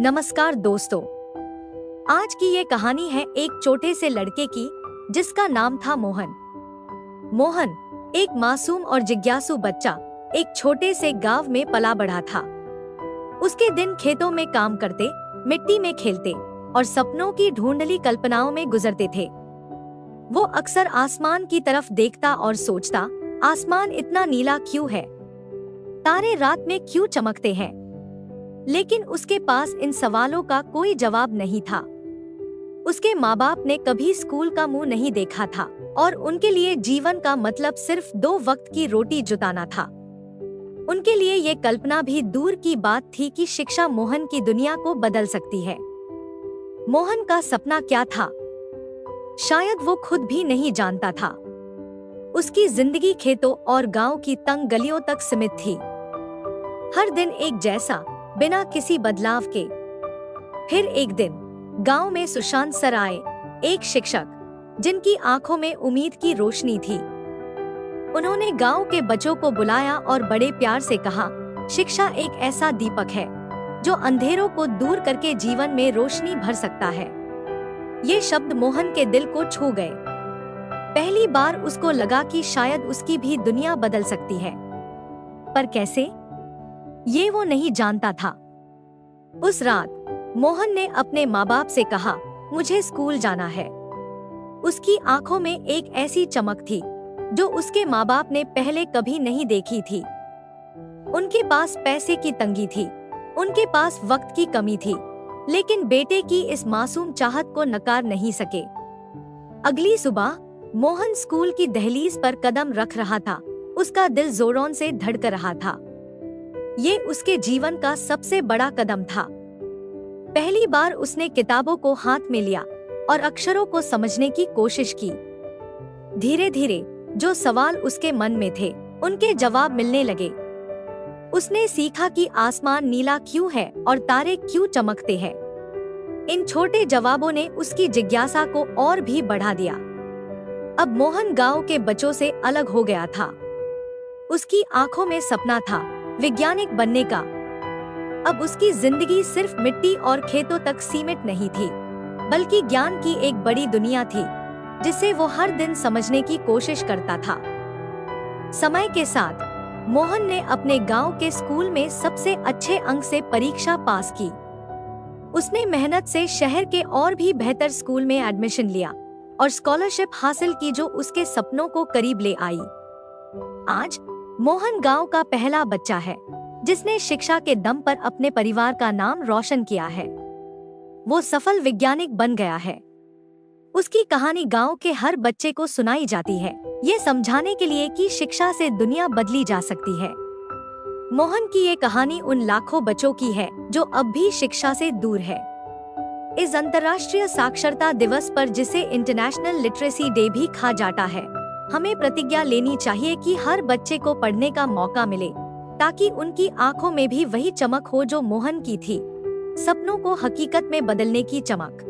नमस्कार दोस्तों। आज की ये कहानी है एक छोटे से लड़के की जिसका नाम था मोहन। मोहन एक मासूम और जिज्ञासु बच्चा एक छोटे से गांव में पला बढ़ा था। उसके दिन खेतों में काम करते, मिट्टी में खेलते और सपनों की ढूंढली कल्पनाओं में गुजरते थे। वो अक्सर आसमान की तरफ देखता और सोचता, आसमान इतना नीला क्यों है, तारे रात में क्यों चमकते हैं। लेकिन उसके पास इन सवालों का कोई जवाब नहीं था। उसके माँ बाप ने कभी स्कूल का मुंह नहीं देखा था और उनके लिए जीवन का मतलब सिर्फ 2 वक्त की रोटी जुटाना था। उनके लिए ये कल्पना भी दूर की बात थी कि शिक्षा मोहन की दुनिया को बदल सकती है। मोहन का सपना क्या था, शायद वो खुद भी नहीं जानता था। उसकी जिंदगी खेतों और गांव की तंग गलियों तक सीमित थी। हर दिन एक जैसा, बिना किसी बदलाव के। फिर एक दिन गांव में सुशांत सर आए, एक शिक्षक जिनकी आंखों में उम्मीद की रोशनी थी। उन्होंने गांव के बच्चों को बुलाया और बड़े प्यार से कहा, शिक्षा एक ऐसा दीपक है जो अंधेरों को दूर करके जीवन में रोशनी भर सकता है। ये शब्द मोहन के दिल को छू गए। पहली बार उसको लगा कि शायद उसकी भी दुनिया बदल सकती है, पर कैसे, ये वो नहीं जानता था। उस रात मोहन ने अपने माँ बाप से कहा, मुझे स्कूल जाना है। उसकी आंखों में एक ऐसी चमक थी जो उसके माँ बाप ने पहले कभी नहीं देखी थी। उनके पास पैसे की तंगी थी, उनके पास वक्त की कमी थी, लेकिन बेटे की इस मासूम चाहत को नकार नहीं सके। अगली सुबह मोहन स्कूल की दहलीज पर कदम रख रहा था। उसका दिल जोरों से धड़क रहा था। ये उसके जीवन का सबसे बड़ा कदम था। पहली बार उसने किताबों को हाथ में लिया और अक्षरों को समझने की कोशिश की। धीरे धीरे जो सवाल उसके मन में थे, उनके जवाब मिलने लगे। उसने सीखा कि आसमान नीला क्यों है और तारे क्यों चमकते हैं। इन छोटे जवाबों ने उसकी जिज्ञासा को और भी बढ़ा दिया। अब मोहन गांव के बच्चों से अलग हो गया था। उसकी आंखों में सपना था, वैज्ञानिक बनने का। अब उसकी जिंदगी सिर्फ मिट्टी और खेतों तक सीमित नहीं थी, बल्कि ज्ञान की एक बड़ी दुनिया थी जिसे वो हर दिन समझने की कोशिश करता था। समय के साथ मोहन ने अपने गांव के स्कूल में सबसे अच्छे अंक से परीक्षा पास की। उसने मेहनत से शहर के और भी बेहतर स्कूल में एडमिशन लिया और स्कॉलरशिप हासिल की जो उसके सपनों को करीब ले आई। आज मोहन गांव का पहला बच्चा है जिसने शिक्षा के दम पर अपने परिवार का नाम रोशन किया है। वो सफल वैज्ञानिक बन गया है। उसकी कहानी गांव के हर बच्चे को सुनाई जाती है, ये समझाने के लिए कि शिक्षा से दुनिया बदली जा सकती है। मोहन की ये कहानी उन लाखों बच्चों की है जो अब भी शिक्षा से दूर है। इस अंतर्राष्ट्रीय साक्षरता दिवस पर, जिसे इंटरनेशनल लिटरेसी डे भी कहा जाता है, हमें प्रतिज्ञा लेनी चाहिए कि हर बच्चे को पढ़ने का मौका मिले, ताकि उनकी आंखों में भी वही चमक हो जो मोहन की थी, सपनों को हकीकत में बदलने की चमक।